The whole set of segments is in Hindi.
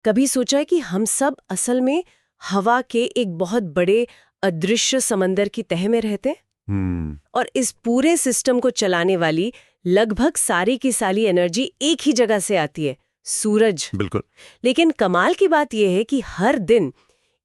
कभी सोचा है कि हम सब असल में हवा के एक बहुत बड़े अदृश्य समंदर की तह में रहते हैं? और इस पूरे सिस्टम को चलाने वाली लगभग सारी की सारी एनर्जी एक ही जगह से आती है, सूरज। बिल्कुल। लेकिन कमाल की बात यह है कि हर दिन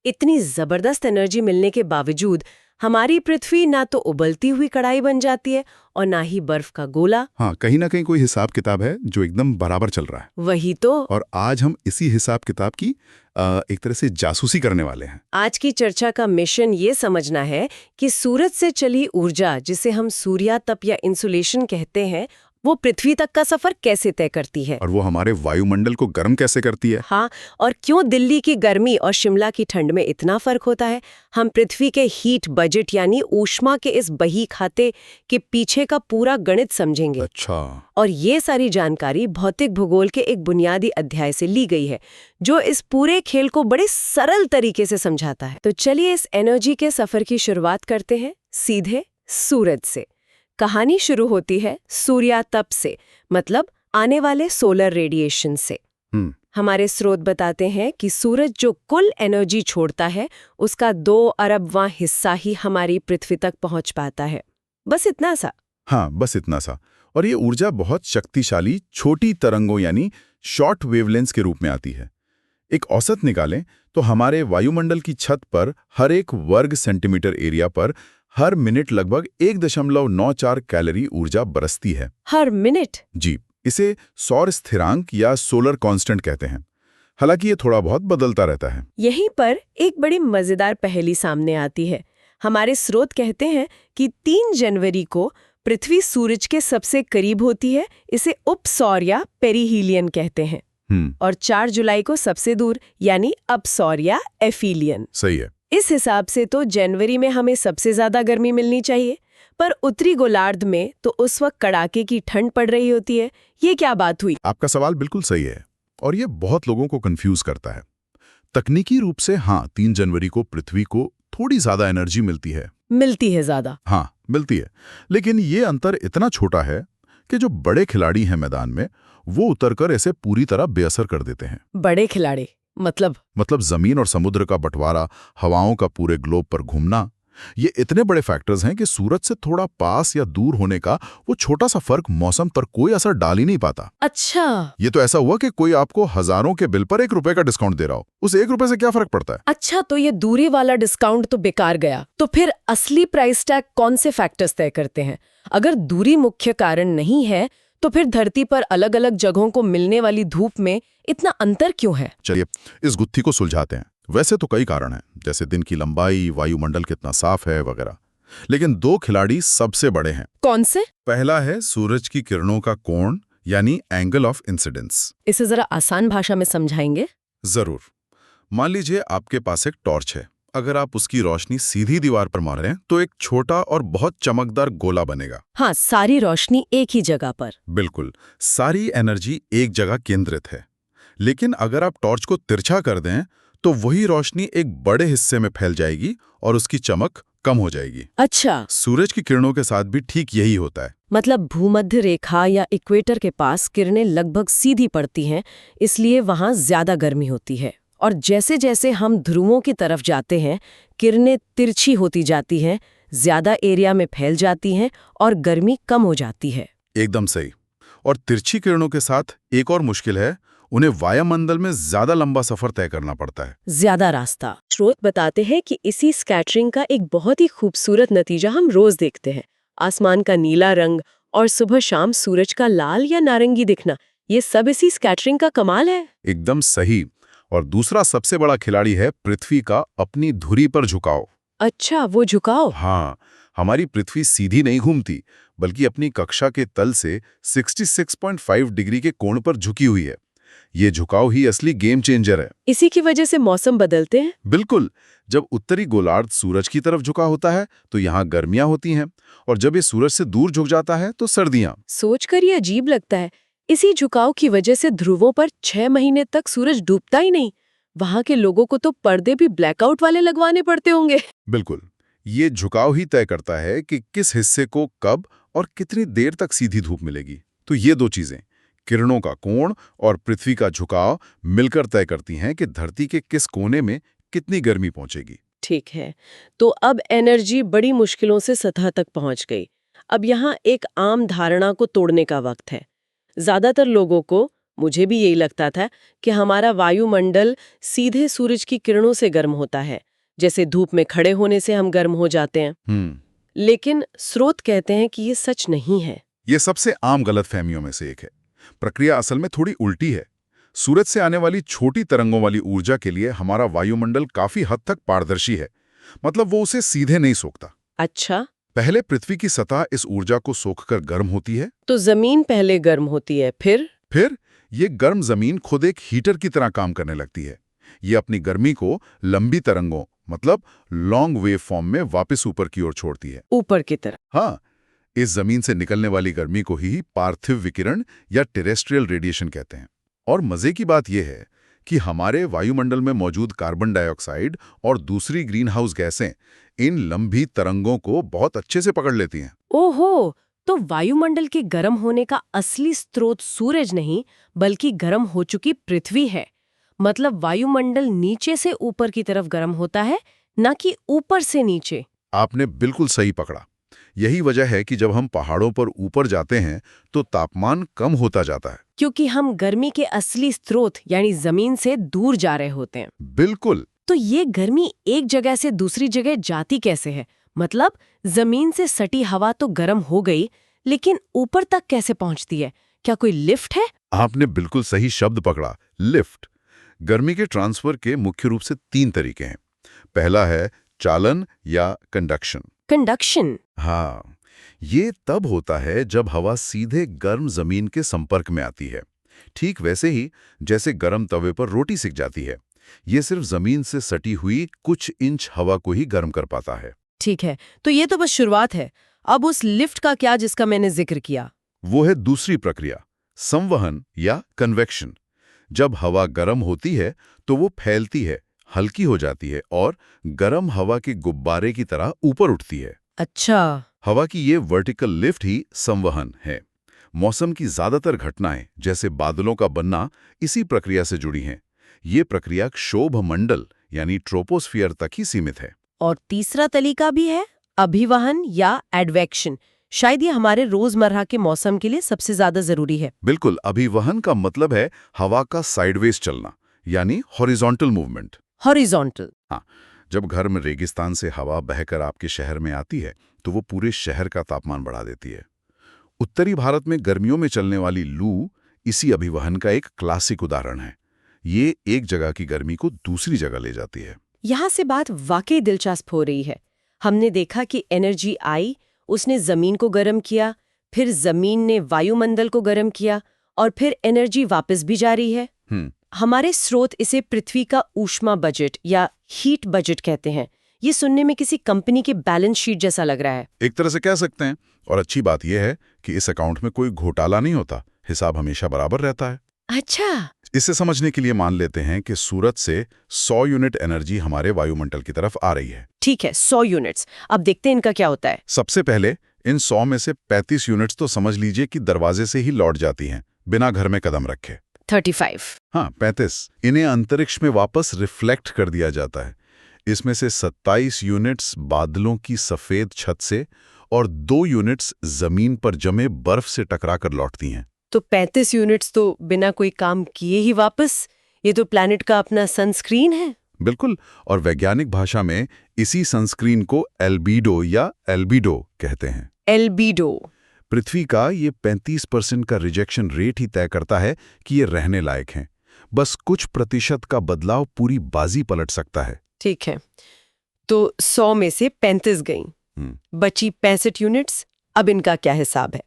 इतनी जबरदस्त एनर्जी मिलने के बावजूद हमारी पृथ्वी ना तो उबलती हुई कढ़ाई बन जाती है और ना ही बर्फ का गोला। हाँ, कहीं ना कहीं कोई हिसाब किताब है जो एकदम बराबर चल रहा है। वही तो। और आज हम इसी हिसाब किताब की एक तरह से जासूसी करने वाले हैं। आज की चर्चा का मिशन ये समझना है कि सूरज से चली ऊर्जा, जिसे हम सूर्यातप या इंसुलेशन कहते हैं, वो पृथ्वी तक का सफर कैसे तय करती है और वो हमारे वायुमंडल को गर्म कैसे करती है। हाँ, और क्यों दिल्ली की गर्मी और शिमला की ठंड में इतना फर्क होता है। हम पृथ्वी के हीट बजट यानी ऊष्मा के इस बही खाते के पीछे का पूरा गणित समझेंगे। अच्छा। और ये सारी जानकारी भौतिक भूगोल के एक बुनियादी अध्याय से ली गई है, जो इस पूरे खेल को बड़े सरल तरीके से समझाता है। तो चलिए इस एनर्जी के सफर की शुरुआत करते हैं सीधे सूरज से। कहानी शुरू होती है सूर्यातप से, मतलब आने वाले सोलर रेडिएशन से। हमारे स्रोत बताते हैं कि सूरज जो कुल एनर्जी छोड़ता है, उसका 2 अरबवां हिस्सा ही हमारी पृथ्वी तक पहुंच पाता है। बस इतना सा। हाँ, बस इतना सा। और ये ऊर्जा बहुत शक्तिशाली छोटी तरंगों यानी शॉर्ट वेवलेंथ्स के रूप में आती है। एक औसत निकालें तो हमारे वायुमंडल की छत पर हर एक वर्ग सेंटीमीटर एरिया पर हर मिनट लगभग 1.94 कैलोरी ऊर्जा बरसती है। हर मिनट? जी, इसे सौर स्थिरांक या सोलर कांस्टेंट कहते हैं। हालांकि ये थोड़ा बहुत बदलता रहता है। यहीं पर एक बड़ी मजेदार पहेली सामने आती है। हमारे स्रोत कहते हैं कि 3 जनवरी को पृथ्वी सूरज के सबसे करीब होती है, इसे उपसौर या पेरिहीलियन कहते हैं। और 4 जुलाई को सबसे दूर यानी अपसौर या एफिलियन। सही है। इस हिसाब से तो जनवरी में हमें सबसे ज्यादा गर्मी मिलनी चाहिए, पर उत्तरी गोलार्ध में तो उस वक्त कड़ाके की ठंड पड़ रही होती है। ये क्या बात हुई? आपका सवाल बिल्कुल सही है और ये बहुत लोगों को कंफ्यूज करता है। तकनीकी रूप से हाँ, 3 जनवरी को पृथ्वी को थोड़ी ज्यादा एनर्जी मिलती है। मिलती है ज्यादा? हाँ, मिलती है। लेकिन ये अंतर इतना छोटा है कि जो बड़े खिलाड़ी हैं मैदान में, वो उतरकर इसे पूरी तरह बेअसर कर देते हैं। बड़े खिलाड़ी मतलब जमीन और समुद्र का बंटवारा, हवाओं का पूरे ग्लोब पर घूमना, ये इतने बड़े फैक्टर्स हैं कि सूरज से थोड़ा पास या दूर होने का वो छोटा सा फर्क मौसम पर कोई असर डाल ही नहीं पाता। अच्छा। ये तो ऐसा हुआ कि कोई आपको हजारों के बिल पर 1 रुपए का डिस्काउंट दे रहा हो, उस 1 रुपए से क्या फर्क पड़ता है? अच्छा, तो ये दूरी वाला डिस्काउंट तो बेकार गया। तो फिर असली प्राइस टैग कौन से फैक्टर्स तय करते हैं? अगर दूरी मुख्य कारण नहीं है, तो फिर धरती पर अलग अलग जगहों को मिलने वाली धूप में इतना अंतर क्यों है? चलिए इस गुत्थी को सुलझाते हैं। वैसे तो कई कारण हैं, जैसे दिन की लंबाई, वायुमंडल कितना साफ है वगैरह। लेकिन 2 खिलाड़ी सबसे बड़े हैं। कौन से? पहला है सूरज की किरणों का कोण यानी एंगल ऑफ इंसिडेंस। इसे जरा आसान भाषा में समझाएंगे? जरूर। मान लीजिए आपके पास एक टॉर्च है। अगर आप उसकी रोशनी सीधी दीवार पर मारें तो एक छोटा और बहुत चमकदार गोला बनेगा। हाँ, सारी रोशनी एक ही जगह पर। बिल्कुल, सारी एनर्जी एक जगह केंद्रित है। लेकिन अगर आप टॉर्च को तिरछा कर दें तो वही रोशनी एक बड़े हिस्से में फैल जाएगी और उसकी चमक कम हो जाएगी। अच्छा। सूरज की किरणों के साथ भी ठीक यही होता है। मतलब भूमध्य रेखा या इक्वेटर के पास किरणें लगभग सीधी पड़ती हैं, इसलिए वहां ज्यादा गर्मी होती है। और जैसे जैसे हम ध्रुवों की तरफ जाते हैं, किरणें तिरछी होती जाती हैं, ज्यादा एरिया में फैल जाती हैं और गर्मी कम हो जाती है। एकदम सही। और तिरछी किरणों के साथ एक और मुश्किल है, उन्हें वायुमंडल में ज्यादा लंबा सफर तय करना पड़ता है। ज्यादा रास्ता। स्रोत बताते हैं कि इसी स्कैटरिंग का एक बहुत ही खूबसूरत नतीजा हम रोज देखते हैं। आसमान का नीला रंग और सुबह शाम सूरज का लाल या नारंगी दिखना, ये सब इसी स्कैटरिंग का कमाल है। एकदम सही। और दूसरा सबसे बड़ा खिलाड़ी है पृथ्वी का अपनी धुरी पर झुकाव। अच्छा, वो झुकाव? हाँ, हमारी पृथ्वी सीधी नहीं घूमती, बल्कि अपनी कक्षा के तल से 66.5 डिग्री के कोण पर झुकी हुई है। ये झुकाव ही असली गेम चेंजर है। इसी की वजह से मौसम बदलते हैं? बिल्कुल। जब उत्तरी गोलार्ध सूरज की तरफ झुका होता है तो यहाँ गर्मियां होती हैं, और जब ये सूरज से दूर झुक जाता है तो सर्दियां। सोचकर ये अजीब लगता है। इसी झुकाव की वजह से ध्रुवों पर 6 महीने तक सूरज डूबता ही नहीं। वहां के लोगों को तो पर्दे भी ब्लैकआउट वाले लगवाने पड़ते होंगे। बिल्कुल, ये झुकाव ही तय करता है कि किस हिस्से को कब और कितनी देर तक सीधी धूप मिलेगी। तो ये 2 चीजें, किरणों का कोण और पृथ्वी का झुकाव मिलकर तय करती हैं कि धरती के किस कोने में कितनी गर्मी पहुंचेगी। ठीक है, तो अब एनर्जी बड़ी मुश्किलों से सतह तक पहुंच गई। अब यहाँ एक आम धारणा को तोड़ने का वक्त है। ज्यादातर लोगों को, मुझे भी यही लगता था, कि हमारा वायुमंडल सीधे सूरज की किरणों से गर्म होता है, जैसे धूप में खड़े होने से हम गर्म हो जाते हैं। लेकिन स्रोत कहते हैं कि ये सच नहीं है। ये सबसे आम गलतफहमियों में से एक है। प्रक्रिया असल में थोड़ी उल्टी है। सूरज से आने वाली छोटी तरंगों वाली ऊर्जा के लिए हमारा वायुमंडल काफी हद तक पारदर्शी है, मतलब वो उसे सीधे नहीं सोखता। अच्छा, पहले पृथ्वी की सतह इस ऊर्जा को सोखकर गर्म होती है। तो जमीन पहले गर्म होती है, फिर ये गर्म जमीन खुद एक हीटर की तरह काम करने लगती है। ये अपनी गर्मी को लंबी तरंगों, मतलब लॉन्ग वेव फॉर्म में वापस ऊपर की ओर छोड़ती है। ऊपर की तरफ। हाँ, इस जमीन से निकलने वाली गर्मी को ही पार्थिव विकिरण या टेरेस्ट्रियल रेडिएशन कहते हैं। और मजे की बात यह है कि हमारे वायुमंडल में मौजूद कार्बन डाइऑक्साइड और दूसरी ग्रीन हाउस गैसें इन लंबी तरंगों को बहुत अच्छे से पकड़ लेती हैं। ओहो, तो वायुमंडल के गर्म होने का असली स्रोत सूरज नहीं, बल्कि गर्म हो चुकी पृथ्वी है। मतलब वायुमंडल नीचे से ऊपर की तरफ गर्म होता है, न कि ऊपर से नीचे। आपने बिल्कुल सही पकड़ा। यही वजह है कि जब हम पहाड़ों पर ऊपर जाते हैं तो तापमान कम होता जाता है, क्योंकि हम गर्मी के असली स्रोत यानी जमीन से दूर जा रहे होते हैं। बिल्कुल। तो ये गर्मी एक जगह से दूसरी जगह जाती कैसे है? मतलब जमीन से सटी हवा तो गर्म हो गई, लेकिन ऊपर तक कैसे पहुंचती है? क्या कोई लिफ्ट है? आपने बिल्कुल सही शब्द पकड़ा, लिफ्ट। गर्मी के ट्रांसफर के मुख्य रूप से 3 तरीके हैं। पहला है चालन या कंडक्शन। कंडक्शन? हाँ, ये तब होता है जब हवा सीधे गर्म जमीन के संपर्क में आती है। ठीक वैसे ही जैसे गर्म तवे पर रोटी सिक जाती है। ये सिर्फ जमीन से सटी हुई कुछ इंच हवा को ही गर्म कर पाता है। ठीक है, तो ये तो बस शुरुआत है। अब उस लिफ्ट का क्या जिसका मैंने जिक्र किया? वो है दूसरी प्रक्रिया, संवहन या कन्वेक्शन। जब हवा गर्म होती है तो वो फैलती है, हल्की हो जाती है और गर्म हवा के गुब्बारे की तरह ऊपर उठती है। अच्छा। हवा की ये वर्टिकल लिफ्ट ही संवहन है। मौसम की ज्यादातर घटनाएं, जैसे बादलों का बनना, इसी प्रक्रिया से जुड़ी हैं। ये प्रक्रिया क्षोभ मंडल यानी ट्रोपोस्फियर तक ही सीमित है। और तीसरा तरीका भी है, अभिवहन या एडवेक्शन। शायद ये हमारे रोजमर्रा के मौसम के लिए सबसे ज्यादा जरूरी है। बिल्कुल, अभिवहन का मतलब है हवा का साइडवेज चलना, यानी हॉरिजॉन्टल मूवमेंट। हॉरिजॉन्टल? हाँ, जब घर में रेगिस्तान से हवा बहकर आपके शहर में आती है तो वो पूरे शहर का तापमान बढ़ा देती है। उत्तरी भारत में गर्मियों में चलने वाली लू इसी अभिवहन का एक क्लासिक उदाहरण है। ये एक जगह की गर्मी को दूसरी जगह ले जाती है। यहाँ से बात वाकई दिलचस्प हो रही है। हमने देखा कि एनर्जी आई, उसने जमीन को गर्म किया, फिर जमीन ने वायुमंडल को गर्म किया, और फिर एनर्जी वापस भी जा रही है। हमारे स्रोत इसे पृथ्वी का ऊष्मा बजट या हीट बजट कहते हैं। ये सुनने में किसी कंपनी के बैलेंस शीट जैसा लग रहा है। एक तरह से कह सकते हैं। और अच्छी बात यह है कि इस अकाउंट में कोई घोटाला नहीं होता, हिसाब हमेशा बराबर रहता है। अच्छा। इसे समझने के लिए मान लेते हैं कि सूरज से 100 यूनिट एनर्जी हमारे वायुमंडल की तरफ आ रही है। ठीक है, 100 यूनिट्स। अब देखते हैं इनका क्या होता है। सबसे पहले इन 100 में से 35 यूनिट्स तो समझ लीजिए कि दरवाजे से ही लौट जाती हैं, बिना घर में कदम रखे। 35। हाँ, 35। इन्हें अंतरिक्ष में वापस रिफ्लेक्ट कर दिया जाता है। इसमें से 27 यूनिट्स बादलों की सफेद छत से और 2 यूनिट्स जमीन पर जमे बर्फ से टकराकर लौटती हैं। तो 35 यूनिट्स तो बिना कोई काम किए ही वापस। ये तो प्लैनेट का अपना सनस्क्रीन है। बिल्कुल, और वैज्ञानिक भाषा में इसी सनस्क्रीन को एल्बीडो या एल्बिडो कहते हैं। एल्बिडो। पृथ्वी का ये 35% का रिजेक्शन रेट ही तय करता है कि ये रहने लायक हैं। बस कुछ प्रतिशत का बदलाव पूरी बाजी पलट सकता है। ठीक है, तो 100 में से 35 गईं, बची 65 यूनिट्स। अब इनका क्या हिसाब है?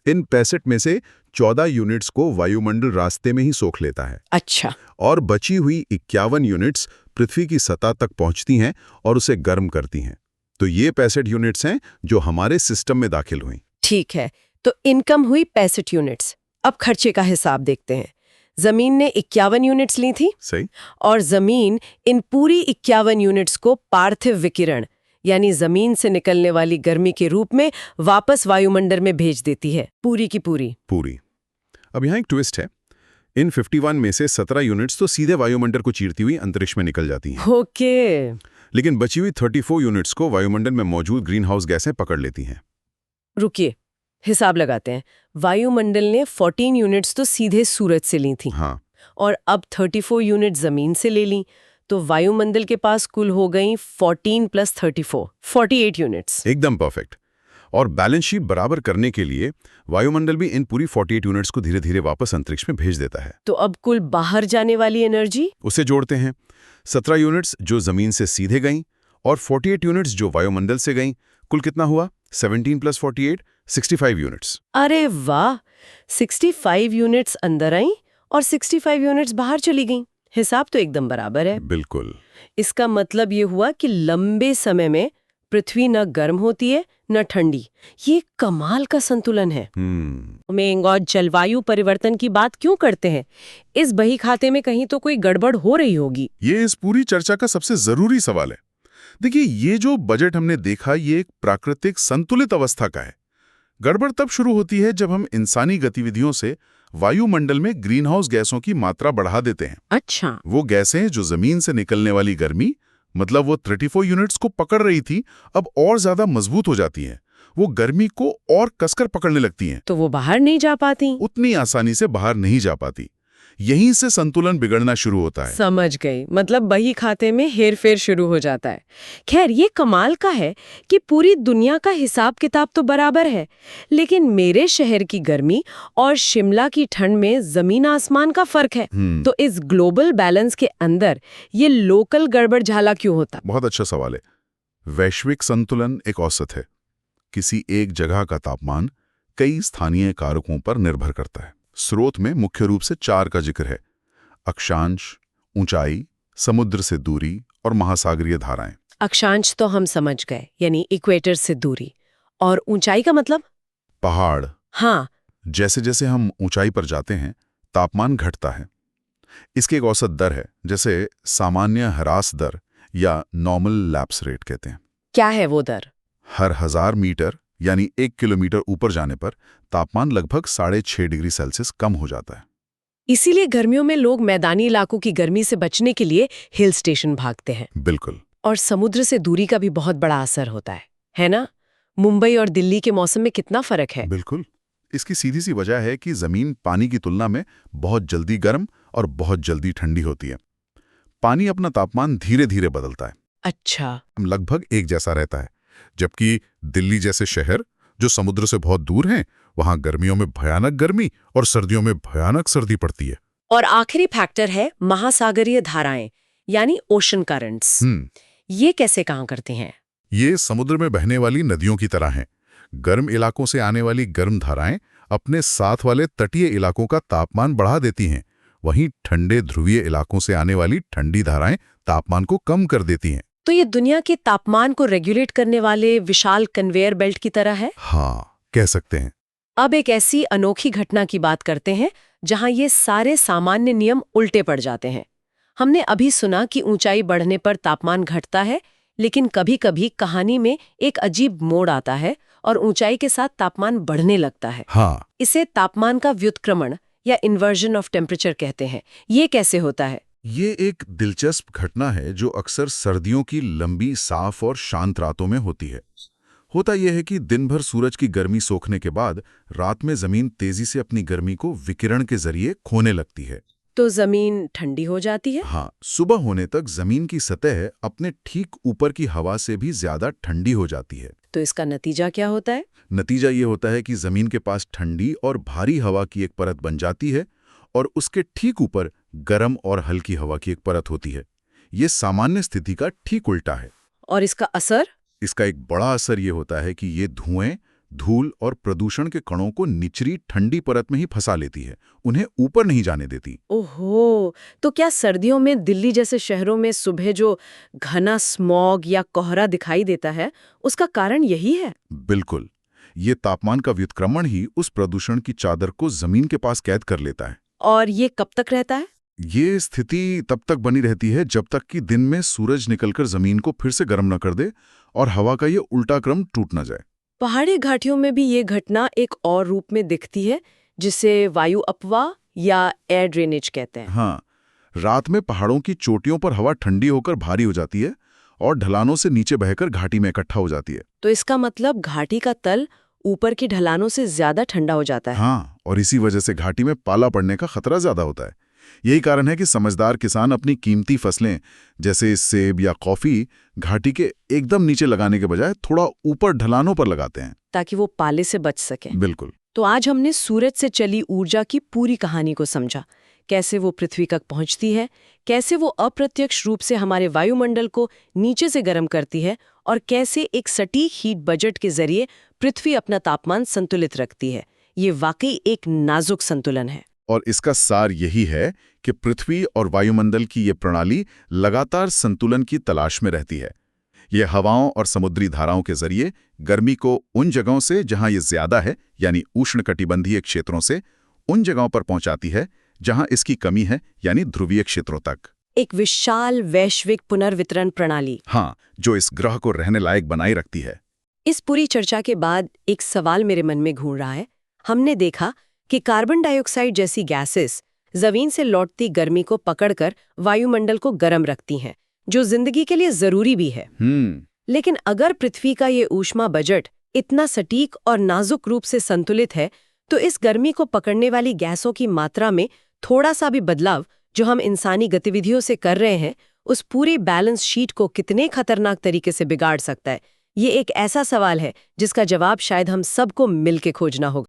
इन 65 में से 14 यूनिट्स को वायुमंडल रास्ते में ही सोख लेता है। अच्छा। और बची हुई 51 यूनिट्स पृथ्वी की सतह तक पहुंचती हैं और उसे गर्म करती हैं। तो ये 65 यूनिट्स हैं जो हमारे सिस्टम में दाखिल हुई। ठीक है, तो इनकम हुई 65 यूनिट्स। अब खर्चे का हिसाब देखते हैं। जमीन ने 51 यूनिट्स ली थी। सही। और जमीन इन पूरी 51 यूनिट्स को पार्थिव विकिरण यानी जमीन से निकलने वाली गर्मी के रूप में वापस वायुमंडल में भेज देती है, पूरी की पूरी। अब यहाँ एक ट्विस्ट है। इन 51 में से 17 यूनिट्स तो सीधे वायुमंडल को चीरती हुई अंतरिक्ष में निकल जाती हैं। ओके। लेकिन बची हुई 34 यूनिट्स को वायुमंडल में मौजूद ग्रीन हाउस गैसें पकड़ लेती हैं। रुकिए, हिसाब लगाते हैं। वायुमंडल ने 14 यूनिट्स तो सीधे सूरज से ली थी, हाँ, और अब 34 यूनिट जमीन से ले ली, तो वायुमंडल के पास कुल हो गई 14 + 34, 48 यूनिट्स। एकदम परफेक्ट। और बैलेंस शीट बराबर करने के लिए वायुमंडल भी इन पूरी 48 यूनिट्स को धीरे धीरे वापस अंतरिक्ष में भेज देता है। तो अब कुल बाहर जाने वाली एनर्जी? उसे जोड़ते हैं। 17 यूनिट्स जो जमीन से सीधे गईं और 48 यूनिट्स जो वायुमंडल से गईं, कुल कितना हुआ? 17 + 48, 65 यूनिट्स। अरे वाह, 65 यूनिट्स अंदर आई और 65 यूनिट्स बाहर चली गईं। हिसाब तो एकदम बराबर है। बिल्कुल। इसका मतलब ये हुआ कि लंबे समय में पृथ्वी न गर्म होती है न ठंडी। ये कमाल का संतुलन है। मेंग और जलवायु परिवर्तन की बात क्यों करते हैं? इस बही खाते में कहीं तो कोई गड़बड़ हो रही होगी। ये इस पूरी चर्चा का सबसे जरूरी सवाल है। देखिए, ये जो बजट हमने देखा, ये एक प्राकृतिक संतुलित अवस्था का है। गड़बड़ तब शुरू होती है जब हम इंसानी गतिविधियों से वायुमंडल में ग्रीनहाउस गैसों की मात्रा बढ़ा देते हैं। अच्छा। वो गैसें जो जमीन से निकलने वाली गर्मी, मतलब वो 34 यूनिट्स को पकड़ रही थी, अब और ज्यादा मजबूत हो जाती हैं। वो गर्मी को और कसकर पकड़ने लगती हैं। तो वो बाहर नहीं जा पाती? उतनी आसानी से बाहर नहीं जा पाती। यहीं से संतुलन बिगड़ना शुरू होता है। समझ गई, मतलब बही खाते में हेरफेर शुरू हो जाता है। खैर, ये कमाल का है कि पूरी दुनिया का हिसाब किताब तो बराबर है, लेकिन मेरे शहर की गर्मी और शिमला की ठंड में जमीन आसमान का फर्क है। तो इस ग्लोबल बैलेंस के अंदर ये लोकल गड़बड़ झाला क्यों होता? बहुत अच्छा सवाल है। वैश्विक संतुलन एक औसत है। किसी एक जगह का तापमान कई स्थानीय कारकों पर निर्भर करता है। स्रोत में मुख्य रूप से 4 का जिक्र है: अक्षांश, ऊंचाई, समुद्र से दूरी और महासागरीय धाराएं। अक्षांश तो हम समझ गए, यानी इक्वेटर से दूरी। और ऊंचाई का मतलब? पहाड़। हाँ। जैसे जैसे हम ऊंचाई पर जाते हैं, तापमान घटता है। इसकी एक औसत दर है, जैसे सामान्य ह्रास दर या नॉर्मल लैप्स रेट कहते हैं। क्या है वो दर? हर 1000 मीटर यानी 1 किलोमीटर ऊपर जाने पर तापमान लगभग 6.5 डिग्री सेल्सियस कम हो जाता है। इसीलिए गर्मियों में लोग मैदानी इलाकों की गर्मी से बचने के लिए हिल स्टेशन भागते हैं। बिल्कुल। और समुद्र से दूरी का भी बहुत बड़ा असर होता है ना? मुंबई और दिल्ली के मौसम में कितना फर्क है। बिल्कुल। इसकी सीधी सी वजह है कि जमीन पानी की तुलना में बहुत जल्दी गर्म और बहुत जल्दी ठंडी होती है। पानी अपना तापमान धीरे धीरे बदलता है। अच्छा। लगभग एक जैसा रहता है, जबकि दिल्ली जैसे शहर जो समुद्र से बहुत दूर हैं, वहां गर्मियों में भयानक गर्मी और सर्दियों में भयानक सर्दी पड़ती है। और आखिरी फैक्टर है महासागरीय धाराएं, यानी ओशन करंट्स। ये कैसे काम करते हैं? ये समुद्र में बहने वाली नदियों की तरह हैं। गर्म इलाकों से आने वाली गर्म धाराएं अपने साथ वाले तटीय इलाकों का तापमान बढ़ा देती हैं, वहीं ठंडे ध्रुवीय इलाकों से आने वाली ठंडी धाराएं तापमान को कम कर देती हैं। तो ये दुनिया के तापमान को रेगुलेट करने वाले विशाल कन्वेयर बेल्ट की तरह है? हाँ, कह सकते हैं। अब एक ऐसी अनोखी घटना की बात करते हैं जहां ये सारे सामान्य नियम उल्टे पड़ जाते हैं। हमने अभी सुना कि ऊंचाई बढ़ने पर तापमान घटता है, लेकिन कभी-कभी कहानी में एक अजीब मोड़ आता है और ऊंचाई के साथ तापमान बढ़ने लगता है। हाँ। इसे तापमान का व्युत्क्रमण या इन्वर्जन ऑफ टेम्परेचर कहते हैं। ये कैसे होता है? ये एक दिलचस्प घटना है जो अक्सर सर्दियों की लंबी, साफ और शांत रातों में होती है। होता यह है कि दिन भर सूरज की गर्मी सोखने के बाद रात में जमीन तेजी से अपनी गर्मी को विकिरण के जरिए खोने लगती है। तो जमीन ठंडी हो जाती है? हाँ, सुबह होने तक जमीन की सतह अपने ठीक ऊपर की हवा से भी ज्यादा ठंडी हो जाती है। तो इसका नतीजा क्या होता है? नतीजा ये होता है कि जमीन के पास ठंडी और भारी हवा की एक परत बन जाती है और उसके ठीक ऊपर गर्म और हल्की हवा की एक परत होती है। ये सामान्य स्थिति का ठीक उल्टा है। और इसका असर? इसका एक बड़ा असर ये होता है कि ये धुएं, धूल और प्रदूषण के कणों को निचली ठंडी परत में ही फंसा लेती है, उन्हें ऊपर नहीं जाने देती। ओहो, तो क्या सर्दियों में दिल्ली जैसे शहरों में सुबह जो घना स्मॉग या कोहरा दिखाई देता है, उसका कारण यही है? बिल्कुल। ये तापमान का व्युत्क्रमण ही उस प्रदूषण की चादर को जमीन के पास कैद कर लेता है। और ये कब तक रहता है? ये स्थिति तब तक बनी रहती है जब तक कि दिन में सूरज निकलकर जमीन को फिर से गर्म न कर दे और हवा का ये उल्टा क्रम टूट न जाए। पहाड़ी घाटियों में भी ये घटना एक और रूप में दिखती है, जिसे वायु अपवाह या एयर ड्रेनेज कहते हैं। हाँ, रात में पहाड़ों की चोटियों पर हवा ठंडी होकर भारी हो जाती है और ढलानों से नीचे बहकर घाटी में इकट्ठा हो जाती है। तो इसका मतलब घाटी का तल ऊपर की ढलानों से ज्यादा ठंडा हो जाता है। हाँ, और इसी वजह से घाटी में पाला पड़ने का खतरा ज्यादा होता है। यही कारण है कि समझदार किसान अपनी कीमती फसलें जैसे सेब या कॉफी घाटी के एकदम नीचे लगाने के बजाय थोड़ा ऊपर ढलानों पर लगाते हैं, ताकि वो पाले से बच सकें। बिल्कुल। तो आज हमने सूरज से चली ऊर्जा की पूरी कहानी को समझा, कैसे वो पृथ्वी तक पहुंचती है, कैसे वो अप्रत्यक्ष रूप से हमारे वायुमंडल को नीचे से गर्म करती है और कैसे एक सटीक हीट बजट के जरिए पृथ्वी अपना तापमान संतुलित रखती है। ये वाकई एक नाजुक संतुलन है। और इसका सार यही है कि पृथ्वी और वायुमंडल की ये प्रणाली लगातार संतुलन की तलाश में रहती है। ये हवाओं और समुद्री धाराओं के जरिए गर्मी को उन जगहों से जहां ये ज्यादा है, यानी उष्णकटिबंधीय क्षेत्रों से उन जगहों पर पहुंचाती है जहां इसकी कमी है, यानी ध्रुवीय क्षेत्रों तक। एक विशाल वैश्विक पुनर्वितरण प्रणाली। हाँ, जो इस ग्रह को रहने लायक बनाए रखती है। इस पूरी चर्चा के बाद एक सवाल मेरे मन में घूम रहा है। हमने देखा कि कार्बन डाइऑक्साइड जैसी गैसेस जमीन से लौटती गर्मी को पकड़कर वायुमंडल को गर्म रखती हैं, जो जिंदगी के लिए जरूरी भी है। लेकिन अगर पृथ्वी का ये ऊष्मा बजट इतना सटीक और नाजुक रूप से संतुलित है, तो इस गर्मी को पकड़ने वाली गैसों की मात्रा में थोड़ा सा भी बदलाव जो हम इंसानी गतिविधियों से कर रहे हैं, उस पूरे बैलेंस शीट को कितने खतरनाक तरीके से बिगाड़ सकता है। ये एक ऐसा सवाल है जिसका जवाब शायद हम सबको मिलके खोजना होगा।